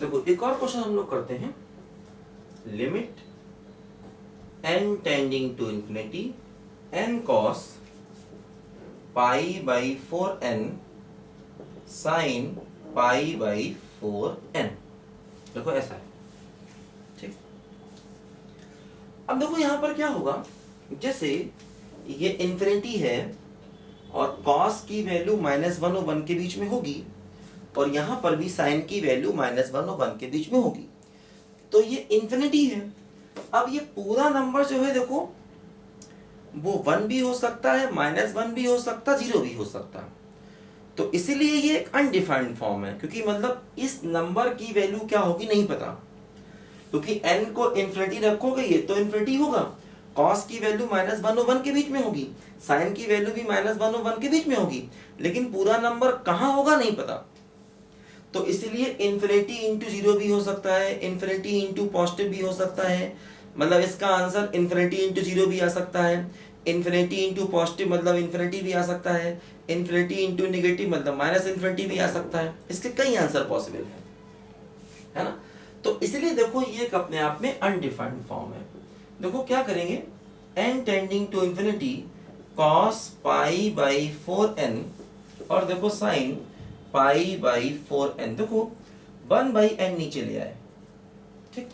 देखो एक और क्वेश्चन हम लोग करते हैं, limit n tending to infinity n cos pi by 4n sine pi by 4n। देखो ऐसा है, ठीक। अब देखो यहां पर क्या होगा, जैसे ये इंफिनिटी है और cos की वैल्यू -1 और 1 के बीच में होगी, और यहां पर भी साइन की वैल्यू -1 और 1 के बीच में होगी, तो ये इंफिनिटी है। अब ये पूरा नंबर जो है देखो वो 1 भी हो सकता है, -1 भी हो सकता, 0 भी हो सकता। तो इसीलिए ये एक अनडिफाइंड फॉर्म है, क्योंकि मतलब इस नंबर की वैल्यू क्या होगी नहीं पता, क्योंकि n को इंफिनिटी रखोगे ये तो इंफिनिटी होगा, cos की वैल्यू -1 और 1 के बीच में होगी, साइन की वैल्यू भी -1 और 1 के बीच में होगी, लेकिन पूरा नंबर कहाँ होगा नहीं पता। तो इसलिए इन्फिनिटी इंटू 0 भी हो सकता है, इन्फिनिटी इंटू पॉजिटिव भी हो सकता है, मतलब इसका आंसर इन्फिनिटी इंटू 0 भी आ सकता है, इन्फिनिटी इंटू पॉजिटिव मतलब इन्फिनिटी भी आ सकता है, इन्फिनिटी इंटू नेगेटिव मतलब माइनस इन्फिनिटी भी आ सकता है। इसके कई आंसर पॉसिबल है ना। तो इसलिए देखो ये एक अपने आप में अनडिफाइंड फॉर्म है। देखो क्या करेंगे, n tending to infinity cos pi by 4n और देखो साइन पाई बाई 4n, देखो 1/n नीचे ले आए, ठीक।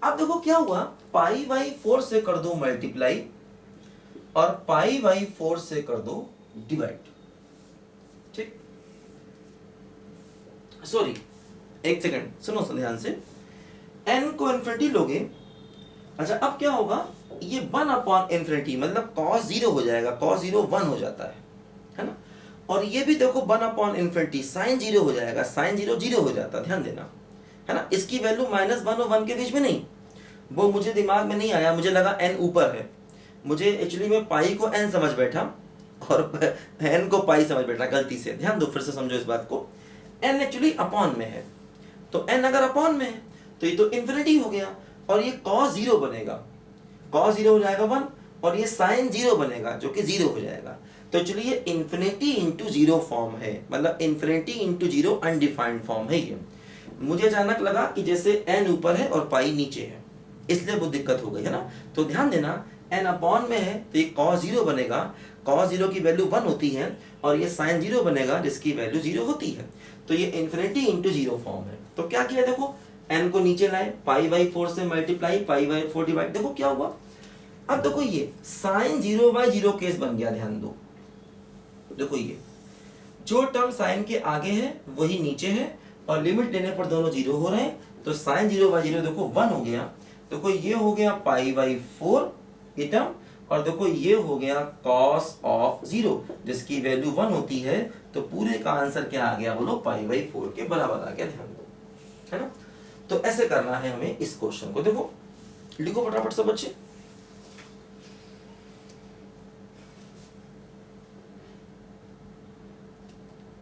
अब देखो क्या हुआ, पाई बाई 4 से कर दो मल्टीप्लाई और पाई बाई 4 से कर दो डिवाइड, ठीक। सॉरी एक सेकंड सुनो ध्यान से, n को इन्फिनिटी लोगे, अच्छा अब क्या होगा, ये 1/इंफिनिटी मतलब cos 0 हो जाएगा, cos 0 1 हो जाता है ना। और ये भी देखो 1/इंफिनिटी साइन 0 हो जाएगा, साइन 0 0 हो जाता, ध्यान देना है ना। इसकी वैल्यू -1 और 1 के बीच में नहीं, वो मुझे दिमाग में नहीं आया, मुझे लगा n ऊपर है, मुझे एक्चुअली मैं पाई को n समझ बैठा और n को पाई समझ बैठा गलती से। ध्यान दो, फिर से समझो इस बात को, n एक्चुअली अपॉन में है, तो n अगर अपॉन में है तो ये तो इंफिनिटी हो गया, और ये cos 0 बनेगा, cos 0 हो जाएगा 1, और ये sin 0 बनेगा जो कि 0 हो जाएगा। तो चलिए ये इंफिनिटी इंटू 0 फॉर्म है, मतलब इंफिनिटी इंटू 0 अनडिफाइंड फॉर्म है ये। मुझे अचानक लगा कि जैसे n ऊपर है और पाई नीचे है, इसलिए वो दिक्कत हो गई है ना। तो ध्यान देना, n अपॉन में है तो ये cos 0 बनेगा, cos 0 की वैल्यू 1 होती है, और ये sin 0 बनेगा जिसकी वैल्यू 0 होती है। तो ये इंफिनिटी इंटू 0 फॉर्म है। तो क्या किया देखो, n को नीचे लाए, पाई बाई 4 से मल्टीप्लाई, पाई बाई 4 डिवाइड, देखो क्या हुआ। अब देखो ये साइन 0/0 केस बन गया, ध्यान दो, देखो ये जो टर्म साइन के आगे है वही नीचे है, और लिमिट लेने पर दोनों 0 हो रहे हैं, तो साइन 0/0 देखो 1 हो गया, देखो ये हो गया पाई बाई 4 ये टर्म, और देखो ये हो गया cos ऑफ 0 जिसकी वैल्यू 1 होती है। तो पूरे का आंसर क्या आ गया बोलो, पाई बाई 4 के बराबर आ गया, ध्यान दो, है ना। तो ऐसे करना है हमें इस क्वेश्चन को। देखो लिखो फटाफट सब बच्चे।